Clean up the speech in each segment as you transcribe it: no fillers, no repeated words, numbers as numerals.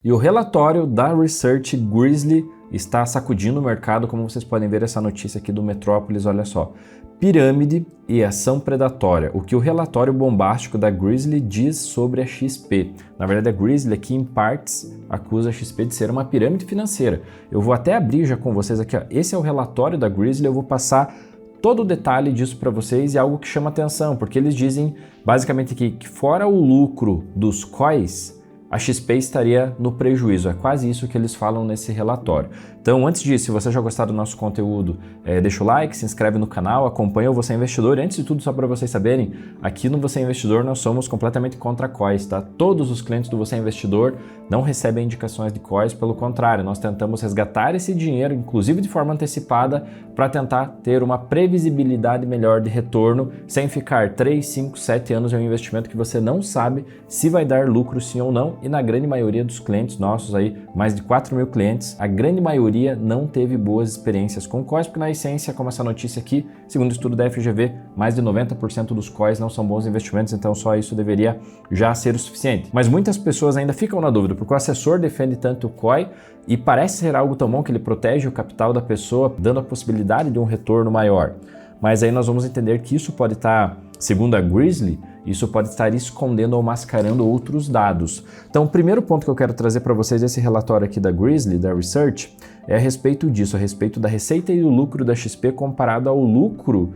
E o relatório da Research Grizzly está sacudindo o mercado, como vocês podem ver essa notícia aqui do Metrópolis, olha só. Pirâmide e ação predatória, o que o relatório bombástico da Grizzly diz sobre a XP. Na verdade, a Grizzly aqui em partes acusa a XP de ser uma pirâmide financeira. Eu vou até abrir já com vocês aqui, ó. Esse é o relatório da Grizzly, eu vou passar todo o detalhe disso para vocês e é algo que chama atenção, porque eles dizem basicamente que fora o lucro dos COIs, a XP estaria no prejuízo. É quase isso que eles falam nesse relatório. Então, antes disso, se você já gostar do nosso conteúdo, deixa o like, se inscreve no canal, acompanha o Você Investidor. E antes de tudo, só para vocês saberem, aqui no Você Investidor nós somos completamente contra COIs, tá? Todos os clientes do Você Investidor não recebem indicações de COIs, pelo contrário, nós tentamos resgatar esse dinheiro, inclusive de forma antecipada, para tentar ter uma previsibilidade melhor de retorno, sem ficar 3, 5, 7 anos em um investimento que você não sabe se vai dar lucro sim ou não. E na grande maioria dos clientes nossos aí, mais de 4 mil clientes, a grande maioria não teve boas experiências com COIs, porque na essência, como essa notícia aqui, segundo o estudo da FGV, mais de 90% dos COIs não são bons investimentos, então só isso deveria já ser o suficiente. Mas muitas pessoas ainda ficam na dúvida, porque o assessor defende tanto o COI e parece ser algo tão bom que ele protege o capital da pessoa, dando a possibilidade de um retorno maior. Mas aí nós vamos entender que isso pode estar, segundo a Grizzly, isso pode estar escondendo ou mascarando outros dados. Então, o primeiro ponto que eu quero trazer para vocês desse relatório aqui da Grizzly, da Research, é a respeito disso, a respeito da receita e do lucro da XP comparado ao lucro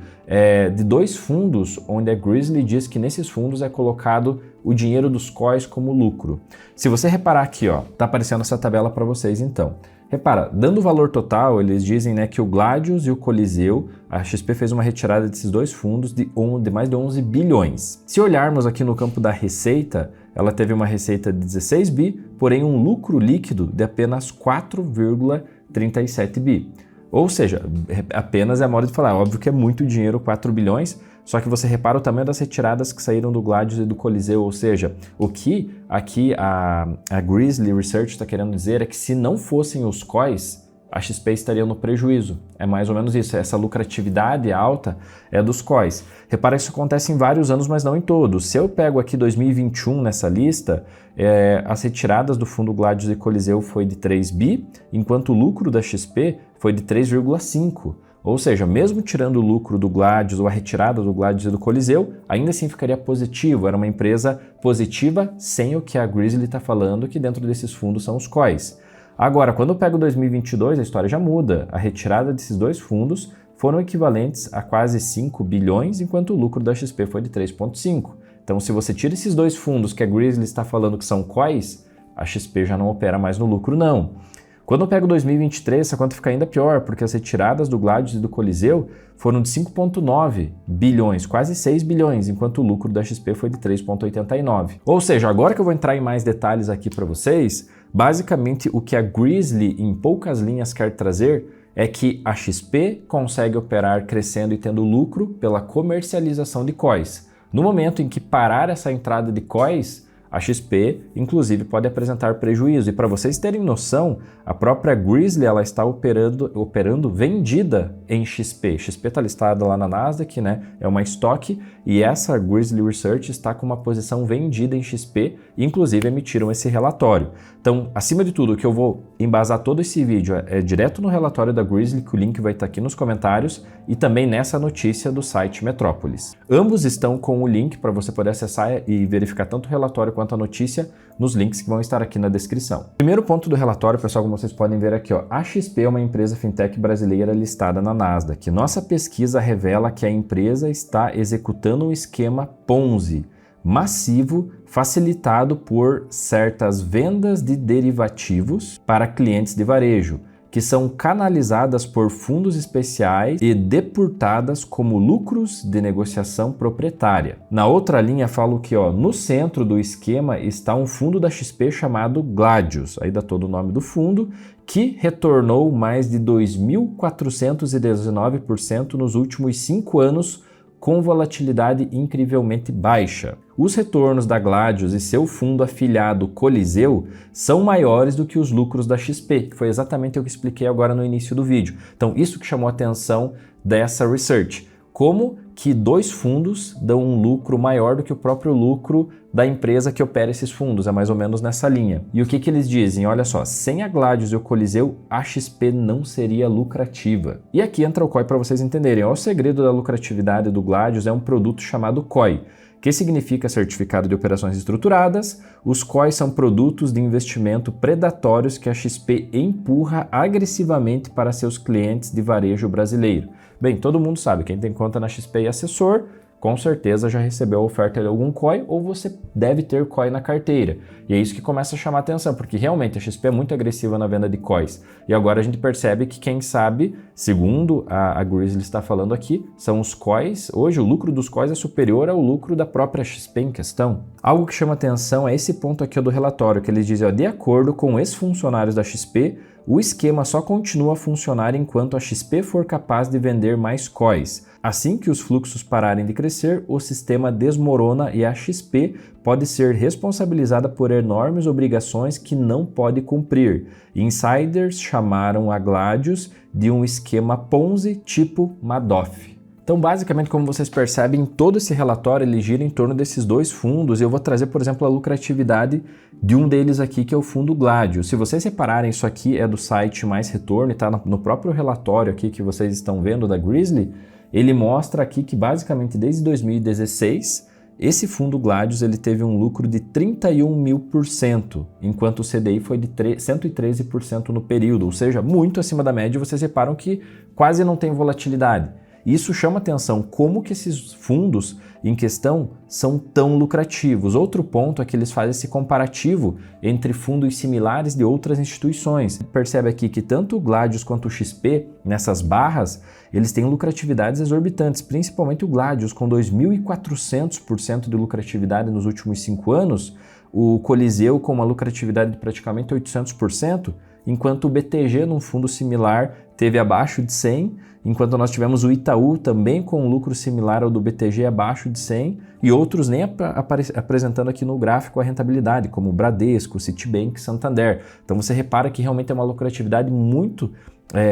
de dois fundos, onde a Grizzly diz que nesses fundos é colocado o dinheiro dos COIs como lucro. Se você reparar aqui, ó, tá aparecendo essa tabela para vocês então. Repara, dando o valor total, eles dizem, né, que o Gladius e o Coliseu, a XP fez uma retirada desses dois fundos de mais de 11 bilhões. Se olharmos aqui no campo da receita, ela teve uma receita de 16 bi, porém um lucro líquido de apenas 4,37 bi. Ou seja, apenas é a moda de falar, óbvio que é muito dinheiro, 4 bilhões, só que você repara o tamanho das retiradas que saíram do Gladius e do Coliseu, ou seja, o que aqui a Grizzly Research está querendo dizer é que se não fossem os COIs, a XP estaria no prejuízo. É mais ou menos isso, essa lucratividade alta é dos COIs. Repara que isso acontece em vários anos, mas não em todos. Se eu pego aqui 2021 nessa lista, as retiradas do fundo Gladius e Coliseu foi de 3 bi, enquanto o lucro da XP foi de 3,5. Ou seja, mesmo tirando o lucro do Gladius ou a retirada do Gladius e do Coliseu, ainda assim ficaria positivo. Era uma empresa positiva sem o que a Grizzly está falando, que dentro desses fundos são os COIs. Agora, quando eu pego 2022, a história já muda. A retirada desses dois fundos foram equivalentes a quase 5 bilhões, enquanto o lucro da XP foi de 3,5. Então, se você tira esses dois fundos que a Grizzly está falando que são COIs, a XP já não opera mais no lucro, não. Quando eu pego 2023, essa conta fica ainda pior, porque as retiradas do Gladius e do Coliseu foram de 5,9 bilhões, quase 6 bilhões, enquanto o lucro da XP foi de 3,89. Ou seja, agora que eu vou entrar em mais detalhes aqui para vocês, basicamente o que a Grizzly, em poucas linhas, quer trazer é que a XP consegue operar crescendo e tendo lucro pela comercialização de COIs. No momento em que parar essa entrada de COIs, a XP, inclusive, pode apresentar prejuízo. E para vocês terem noção, a própria Grizzly ela está operando vendida em XP. XP está listada lá na Nasdaq, né? É uma estoque e essa Grizzly Research está com uma posição vendida em XP e, inclusive, emitiram esse relatório. Então, acima de tudo, o que eu vou embasar todo esse vídeo é direto no relatório da Grizzly, que o link vai estar aqui nos comentários, e também nessa notícia do site Metrópolis. Ambos estão com o link para você poder acessar e verificar tanto o relatório quanto a notícia nos links que vão estar aqui na descrição. Primeiro ponto do relatório, pessoal, como vocês podem ver aqui, ó, a XP é uma empresa fintech brasileira listada na Nasdaq. Nossa pesquisa revela que a empresa está executando um esquema Ponzi massivo facilitado por certas vendas de derivativos para clientes de varejo, que são canalizadas por fundos especiais e depuradas como lucros de negociação proprietária. Na outra linha falo que no centro do esquema está um fundo da XP chamado Gladius, aí dá todo o nome do fundo, que retornou mais de 2.419% nos últimos 5 anos, com volatilidade incrivelmente baixa. Os retornos da Gladius e seu fundo afiliado Coliseu são maiores do que os lucros da XP, que foi exatamente o que expliquei agora no início do vídeo. Então, isso que chamou a atenção dessa research. Como que dois fundos dão um lucro maior do que o próprio lucro da empresa que opera esses fundos, é mais ou menos nessa linha. E o que eles dizem? Olha só, sem a Gladius e o Coliseu, a XP não seria lucrativa. E aqui entra o COI para vocês entenderem. O segredo da lucratividade do Gladius é um produto chamado COI, que significa Certificado de Operações Estruturadas. Os COIs são produtos de investimento predatórios que a XP empurra agressivamente para seus clientes de varejo brasileiro. Bem, todo mundo sabe, quem tem conta na XP e assessor, com certeza já recebeu a oferta de algum COI ou você deve ter COI na carteira. E é isso que começa a chamar atenção, porque realmente a XP é muito agressiva na venda de COIs. E agora a gente percebe que quem sabe, segundo a Grizzly está falando aqui, são os COIs. Hoje o lucro dos COIs é superior ao lucro da própria XP em questão. Algo que chama atenção é esse ponto aqui do relatório, que eles dizem, de acordo com ex-funcionários da XP, o esquema só continua a funcionar enquanto a XP for capaz de vender mais COIs. Assim que os fluxos pararem de crescer, o sistema desmorona e a XP pode ser responsabilizada por enormes obrigações que não pode cumprir. Insiders chamaram a Gladius de um esquema Ponzi tipo Madoff. Então, basicamente, como vocês percebem, todo esse relatório ele gira em torno desses dois fundos. Eu vou trazer, por exemplo, a lucratividade de um deles aqui, que é o fundo Gladius. Se vocês repararem, isso aqui é do site Mais Retorno e está no próprio relatório aqui que vocês estão vendo da Grizzly. Ele mostra aqui que, basicamente, desde 2016, esse fundo Gladius ele teve um lucro de 31.000%, enquanto o CDI foi de 113% no período, ou seja, muito acima da média. Vocês reparam que quase não tem volatilidade. Isso chama atenção, como que esses fundos em questão são tão lucrativos. Outro ponto é que eles fazem esse comparativo entre fundos similares de outras instituições. Percebe aqui que tanto o Gladius quanto o XP, nessas barras, eles têm lucratividades exorbitantes, principalmente o Gladius, com 2.400% de lucratividade nos últimos 5 anos, o Coliseu com uma lucratividade de praticamente 800%, enquanto o BTG, num fundo similar, teve abaixo de 100%, enquanto nós tivemos o Itaú também com um lucro similar ao do BTG abaixo de 100%, e outros nem apresentando aqui no gráfico a rentabilidade, como o Bradesco, Citibank, Santander. Então você repara que realmente é uma lucratividade muito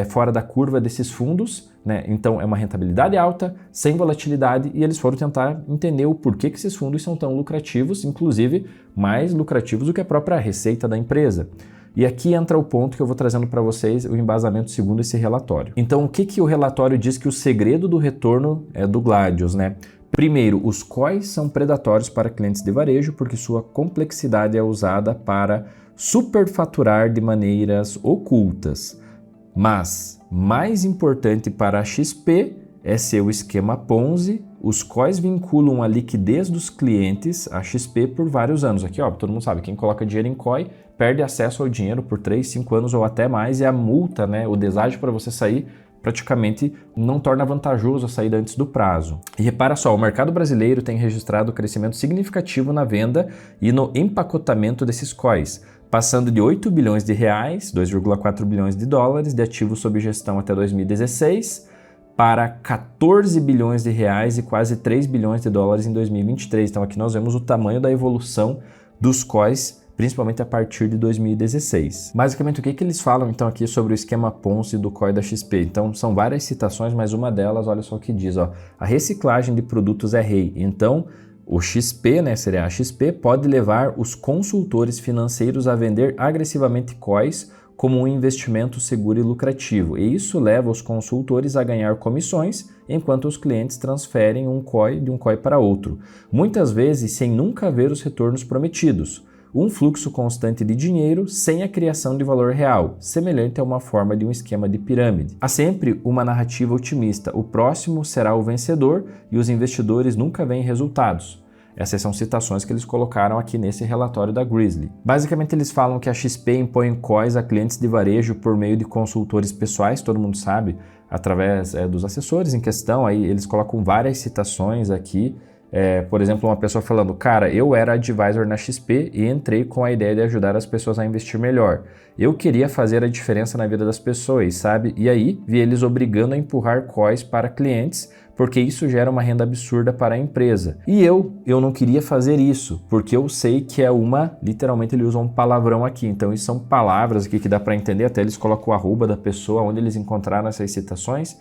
fora da curva desses fundos, né? Então é uma rentabilidade alta, sem volatilidade, e eles foram tentar entender o porquê que esses fundos são tão lucrativos, inclusive mais lucrativos do que a própria receita da empresa. E aqui entra o ponto que eu vou trazendo para vocês, o embasamento segundo esse relatório. Então, o que o relatório diz que o segredo do retorno é do Gladius, né? Primeiro, os COIs são predatórios para clientes de varejo porque sua complexidade é usada para superfaturar de maneiras ocultas. Mas, mais importante para a XP é seu esquema Ponzi. Os COIs vinculam a liquidez dos clientes à XP por vários anos. Aqui, ó, todo mundo sabe, quem coloca dinheiro em COI perde acesso ao dinheiro por 3, 5 anos ou até mais, e a multa, né, o deságio para você sair, praticamente não torna vantajoso a saída antes do prazo. E repara só, o mercado brasileiro tem registrado crescimento significativo na venda e no empacotamento desses COIs, passando de 8 bilhões de reais, 2,4 bilhões de dólares de ativos sob gestão até 2016, para 14 bilhões de reais e quase 3 bilhões de dólares em 2023. Então aqui nós vemos o tamanho da evolução dos COIs, principalmente a partir de 2016. Basicamente, o que eles falam então aqui sobre o esquema Ponzi do COI da XP? Então são várias citações, mas uma delas, olha só o que diz, ó, a reciclagem de produtos é rei. Então o XP, né, seria a XP, pode levar os consultores financeiros a vender agressivamente COIs como um investimento seguro e lucrativo, e isso leva os consultores a ganhar comissões enquanto os clientes transferem um COI de um COI para outro, muitas vezes sem nunca ver os retornos prometidos. Um fluxo constante de dinheiro sem a criação de valor real, semelhante a uma forma de um esquema de pirâmide. Há sempre uma narrativa otimista, o próximo será o vencedor e os investidores nunca veem resultados. Essas são citações que eles colocaram aqui nesse relatório da Grizzly. Basicamente, eles falam que a XP impõe COIs a clientes de varejo por meio de consultores pessoais, todo mundo sabe, através dos assessores em questão. Aí eles colocam várias citações aqui. Por exemplo, uma pessoa falando, cara, eu era advisor na XP e entrei com a ideia de ajudar as pessoas a investir melhor. Eu queria fazer a diferença na vida das pessoas, sabe? E aí, vi eles obrigando a empurrar COIs para clientes, porque isso gera uma renda absurda para a empresa. E eu não queria fazer isso, porque eu sei que é literalmente ele usa um palavrão aqui, então isso são palavras aqui que dá para entender, até eles colocam o arroba da pessoa, onde eles encontraram essas citações.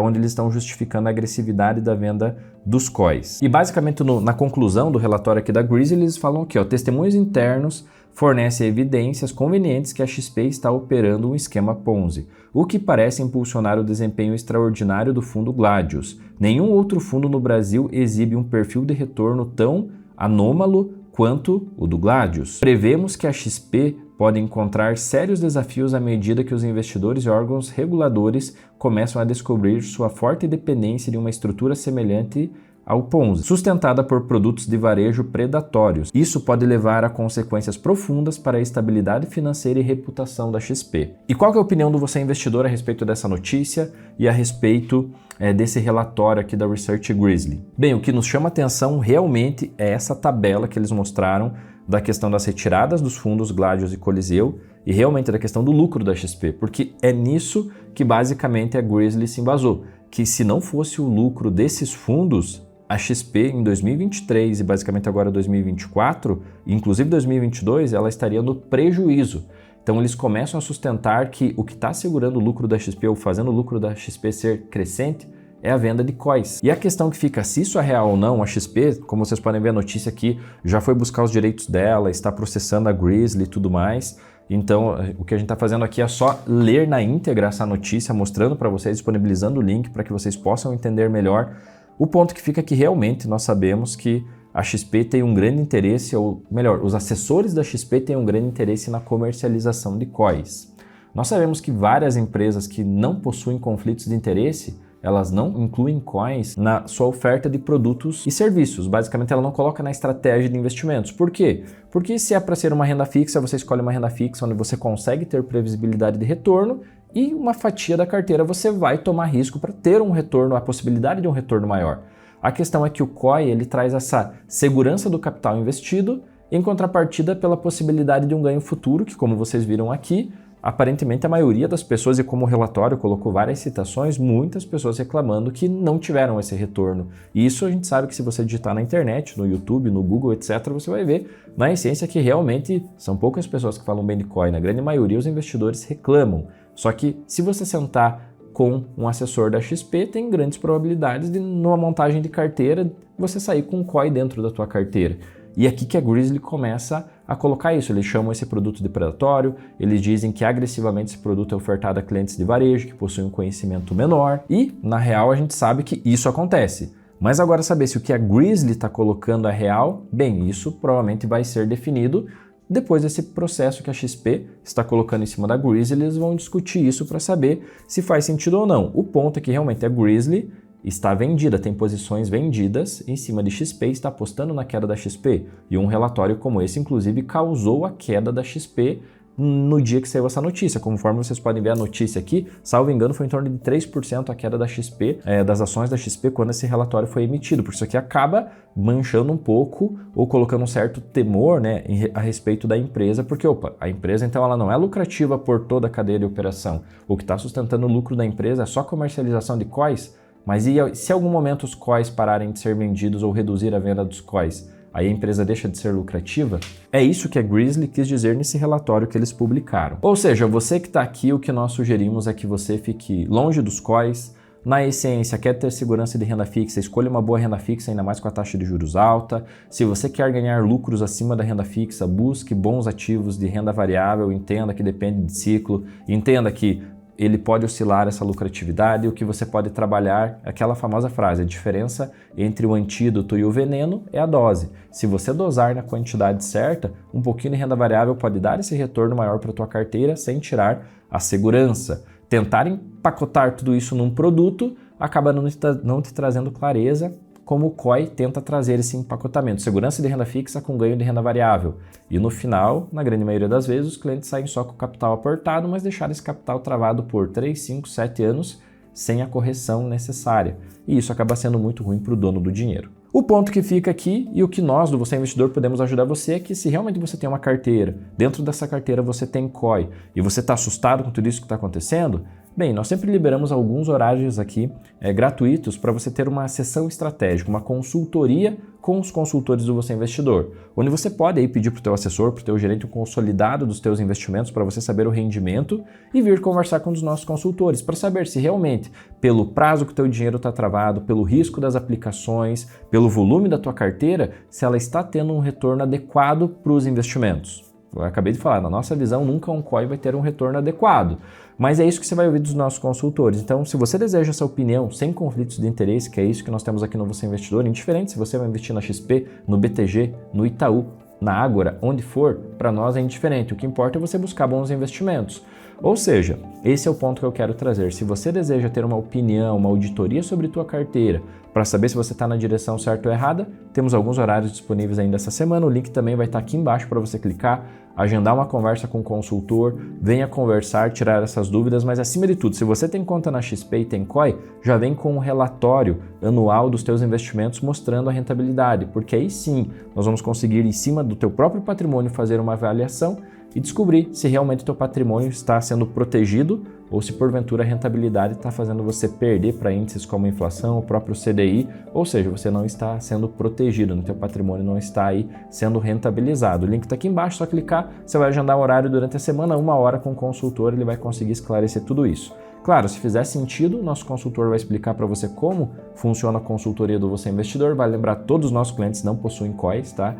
onde eles estão justificando a agressividade da venda dos COIs. E basicamente na conclusão do relatório aqui da Grizzly, eles falam aqui, testemunhos internos fornecem evidências convenientes que a XP está operando um esquema Ponzi, o que parece impulsionar o desempenho extraordinário do fundo Gladius. Nenhum outro fundo no Brasil exibe um perfil de retorno tão anômalo quanto o do Gladius. Prevemos que a XP pode encontrar sérios desafios à medida que os investidores e órgãos reguladores começam a descobrir sua forte dependência de uma estrutura semelhante ao Ponzi, sustentada por produtos de varejo predatórios. Isso pode levar a consequências profundas para a estabilidade financeira e reputação da XP. E qual que é a opinião do você investidor a respeito dessa notícia e a respeito desse relatório aqui da Research Grizzly? Bem, o que nos chama atenção realmente é essa tabela que eles mostraram da questão das retiradas dos fundos Gladius e Coliseu e realmente da questão do lucro da XP, porque é nisso que basicamente a Grizzly se embasou, que se não fosse o lucro desses fundos, a XP em 2023 e basicamente agora 2024, inclusive 2022, ela estaria no prejuízo. Então eles começam a sustentar que o que está segurando o lucro da XP ou fazendo o lucro da XP ser crescente é a venda de COIs. E a questão que fica, se isso é real ou não, a XP, como vocês podem ver a notícia aqui, já foi buscar os direitos dela, está processando a Grizzly e tudo mais. Então, o que a gente está fazendo aqui é só ler na íntegra essa notícia, mostrando para vocês, disponibilizando o link para que vocês possam entender melhor. O ponto que fica é que realmente nós sabemos que a XP tem um grande interesse, ou melhor, os assessores da XP têm um grande interesse na comercialização de COIs. Nós sabemos que várias empresas que não possuem conflitos de interesse, elas não incluem COIs na sua oferta de produtos e serviços. Basicamente, ela não coloca na estratégia de investimentos. Por quê? Porque se é para ser uma renda fixa, você escolhe uma renda fixa onde você consegue ter previsibilidade de retorno e uma fatia da carteira você vai tomar risco para ter um retorno, a possibilidade de um retorno maior. A questão é que o COI ele traz essa segurança do capital investido em contrapartida pela possibilidade de um ganho futuro, que como vocês viram aqui, aparentemente a maioria das pessoas, e como o relatório colocou várias citações, muitas pessoas reclamando que não tiveram esse retorno. E isso a gente sabe que se você digitar na internet, no YouTube, no Google, etc., você vai ver na essência que realmente são poucas pessoas que falam bem de COI. Na grande maioria os investidores reclamam. Só que se você sentar com um assessor da XP, tem grandes probabilidades de, numa montagem de carteira, você sair com um COI dentro da tua carteira. E aqui que a Grizzly começa a colocar isso. Eles chamam esse produto de predatório, eles dizem que agressivamente esse produto é ofertado a clientes de varejo que possuem um conhecimento menor e, na real, a gente sabe que isso acontece. Mas agora saber se o que a Grizzly está colocando é real, bem, isso provavelmente vai ser definido depois desse processo que a XP está colocando em cima da Grizzly. Eles vão discutir isso para saber se faz sentido ou não. O ponto é que realmente a Grizzly está vendida, tem posições vendidas em cima de XP e está apostando na queda da XP. E um relatório como esse, inclusive, causou a queda da XP no dia que saiu essa notícia. Conforme vocês podem ver a notícia aqui, salvo engano, foi em torno de 3% a queda da XP, das ações da XP quando esse relatório foi emitido. Por isso aqui acaba manchando um pouco ou colocando um certo temor, né, a respeito da empresa, porque a empresa então ela não é lucrativa por toda a cadeia de operação. O que está sustentando o lucro da empresa é só comercialização de COIs. Mas e se em algum momento os COIs pararem de ser vendidos ou reduzir a venda dos COIs? Aí a empresa deixa de ser lucrativa? É isso que a Grizzly quis dizer nesse relatório que eles publicaram. Ou seja, você que está aqui, o que nós sugerimos é que você fique longe dos COIs. Na essência, quer ter segurança de renda fixa, escolha uma boa renda fixa, ainda mais com a taxa de juros alta. Se você quer ganhar lucros acima da renda fixa, busque bons ativos de renda variável, entenda que depende de ciclo, entenda que ele pode oscilar essa lucratividade. O que você pode trabalhar, aquela famosa frase, a diferença entre o antídoto e o veneno é a dose. Se você dosar na quantidade certa, um pouquinho de renda variável pode dar esse retorno maior para a tua carteira sem tirar a segurança. Tentar empacotar tudo isso num produto acaba não te trazendo clareza, como o COI tenta trazer esse empacotamento, segurança de renda fixa com ganho de renda variável. E no final, na grande maioria das vezes, os clientes saem só com o capital aportado, mas deixaram esse capital travado por 3, 5, 7 anos sem a correção necessária. E isso acaba sendo muito ruim para o dono do dinheiro. O ponto que fica aqui e o que nós, do Você Investidor, podemos ajudar você é que se realmente você tem uma carteira, dentro dessa carteira você tem COI e você está assustado com tudo isso que está acontecendo, Bem, nós sempre liberamos alguns horários aqui gratuitos para você ter uma sessão estratégica, uma consultoria com os consultores do Você Investidor, onde você pode aí pedir para o teu assessor, para o teu gerente um consolidado dos teus investimentos para você saber o rendimento e vir conversar com um dos nossos consultores para saber se realmente, pelo prazo que o teu dinheiro está travado, pelo risco das aplicações, pelo volume da tua carteira, se ela está tendo um retorno adequado para os investimentos. Eu acabei de falar, na nossa visão, nunca um COI vai ter um retorno adequado. Mas é isso que você vai ouvir dos nossos consultores. Então, se você deseja essa opinião sem conflitos de interesse, que é isso que nós temos aqui no Você Investidor, indiferente se você vai investir na XP, no BTG, no Itaú, na Ágora, onde for, para nós é indiferente. O que importa é você buscar bons investimentos. Ou seja, esse é o ponto que eu quero trazer. Se você deseja ter uma opinião, uma auditoria sobre tua carteira, para saber se você está na direção certa ou errada, temos alguns horários disponíveis ainda essa semana. O link também vai estar aqui embaixo para você clicar, agendar uma conversa com o consultor, venha conversar, tirar essas dúvidas, mas acima de tudo, se você tem conta na XP e tem COI, já vem com um relatório anual dos teus investimentos mostrando a rentabilidade, porque aí sim nós vamos conseguir, em cima do teu próprio patrimônio, fazer uma avaliação e descobrir se realmente o teu patrimônio está sendo protegido ou se porventura a rentabilidade está fazendo você perder para índices como a inflação, o próprio CDI, ou seja, você não está sendo protegido, no teu patrimônio não está aí sendo rentabilizado. O link está aqui embaixo, só clicar, você vai agendar um horário durante a semana, 1 hora com o consultor, ele vai conseguir esclarecer tudo isso. Claro, se fizer sentido, nosso consultor vai explicar para você como funciona a consultoria do Você Investidor, vai lembrar todos os nossos clientes não possuem COIs, tá?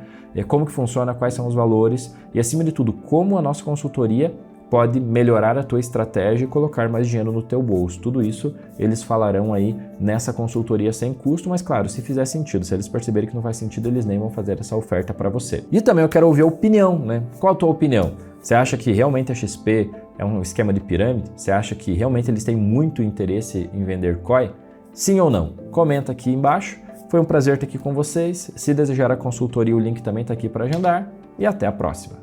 Como que funciona, quais são os valores e, acima de tudo, como a nossa consultoria pode melhorar a tua estratégia e colocar mais dinheiro no teu bolso. Tudo isso eles falarão aí nessa consultoria sem custo, mas claro, se fizer sentido, se eles perceberem que não faz sentido, eles nem vão fazer essa oferta para você. E também eu quero ouvir a opinião, né? Qual a tua opinião? Você acha que realmente a XP é um esquema de pirâmide? Você acha que realmente eles têm muito interesse em vender COI? Sim ou não? Comenta aqui embaixo. Foi um prazer estar aqui com vocês. Se desejar a consultoria, o link também está aqui para agendar. E até a próxima.